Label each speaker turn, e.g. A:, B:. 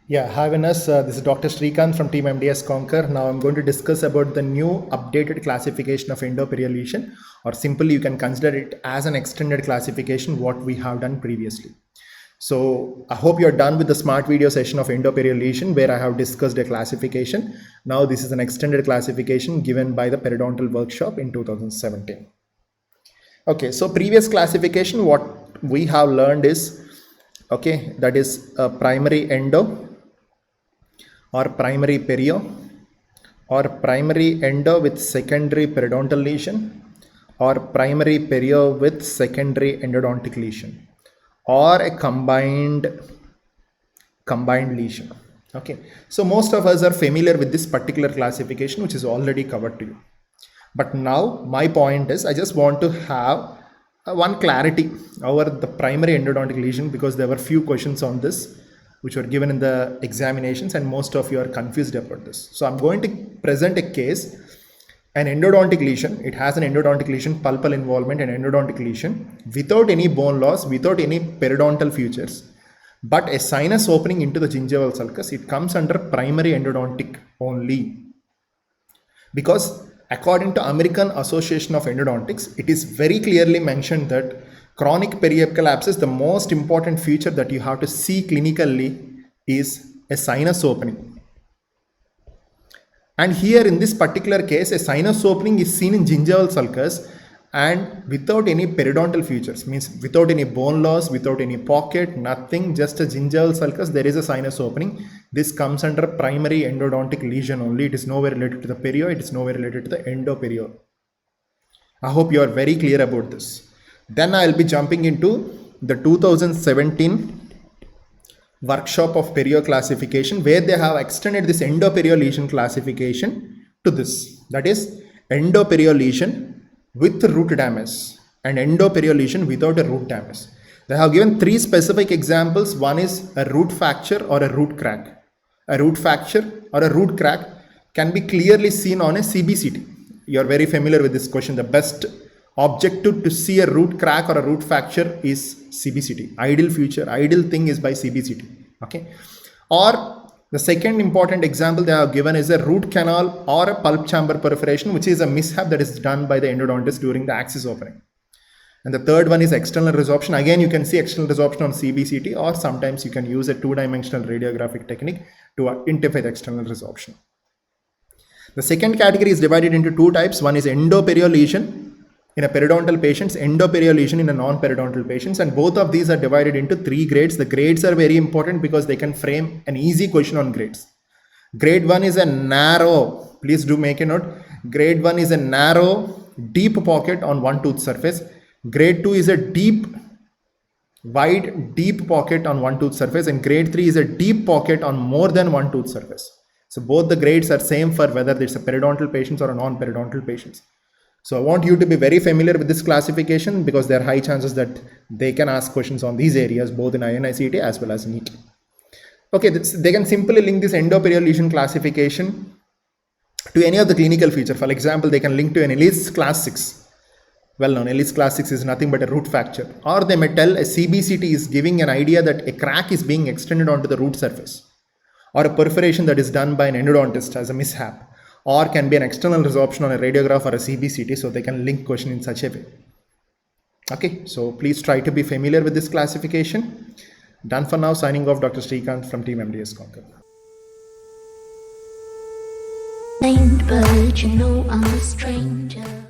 A: Yeah, hi Vinas. This is Dr. Srikanth from Team MDS Conquer. Now I'm going to discuss about the new updated classification of endoperioral lesion, or simply you can consider it as an extended classification what we have done previously. So I hope you're done with the smart video session of endoperioral lesion where I have discussed a classification. Now this is an extended classification given by the periodontal workshop in 2017. Okay, so previous classification what we have learned is, okay, that is a primary endo or primary perio or primary endo with secondary periodontal lesion or primary perio with secondary endodontic lesion or a combined lesion. Okay, so most of us are familiar with this particular classification which is already covered to you. But now my point is I just want to have one clarity over the primary endodontic lesion because there were few questions on this which were given in the examinations and most of you are confused about this. So I'm going to present a case, an endodontic lesion. It has an endodontic lesion, pulpal involvement and endodontic lesion without any bone loss, without any periodontal features, but a sinus opening into the gingival sulcus. It comes under primary endodontic only because according to American Association of Endodontics, it is very clearly mentioned that chronic periapical abscess, the most important feature that you have to see clinically is a sinus opening. And here in this particular case, a sinus opening is seen in gingival sulcus and without any periodontal features, means without any bone loss, without any pocket, nothing, just a gingival sulcus, there is a sinus opening. This comes under primary endodontic lesion only. It is nowhere related to the perio, it is nowhere related to the endoperio. I hope you are very clear about this. Then I will be jumping into the 2017 workshop of perio classification where they have extended this endoperio lesion classification to this. That is endoperio lesion with root damage and endoperio lesion without a root damage. They have given three specific examples. One is a root fracture or a root crack. A root fracture or a root crack can be clearly seen on a CBCT. You are very familiar with this question. The best objective to see a root crack or a root fracture is CBCT. Ideal thing is by CBCT. Okay. Or the second important example they have given is a root canal or a pulp chamber perforation, which is a mishap that is done by the endodontist during the axis opening. And the third one is external resorption. Again, you can see external resorption on CBCT, or sometimes you can use a two-dimensional radiographic technique to identify the external resorption. The second category is divided into two types. One is endoperio lesion in a periodontal patients, endoperio lesion in a non-periodontal patients, and both of these are divided into three grades. The grades are very important because they can frame an easy question on grades. Grade 1 is a narrow, please do make a note. Grade 1 is a narrow, deep pocket on one tooth surface. Grade 2 is a deep, wide, deep pocket on one tooth surface, and grade 3 is a deep pocket on more than one tooth surface. So both the grades are same for whether it's a periodontal patients or a non-periodontal patients. So I want you to be very familiar with this classification because there are high chances that they can ask questions on these areas both in INICET as well as NEET. Okay, they can simply link this endoperio lesion classification to any of the clinical feature. For example, they can link to an Ellis class 6. Well known, Ellis class 6 is nothing but a root fracture. Or they may tell a CBCT is giving an idea that a crack is being extended onto the root surface, or a perforation that is done by an endodontist as a mishap, or can be an external resorption on a radiograph or a CBCT, so they can link question in such a way. Okay, so please try to be familiar with this classification. Done for now. Signing off, Dr. Srikanth from Team MDS Conquer.
B: But you know I'm a stranger.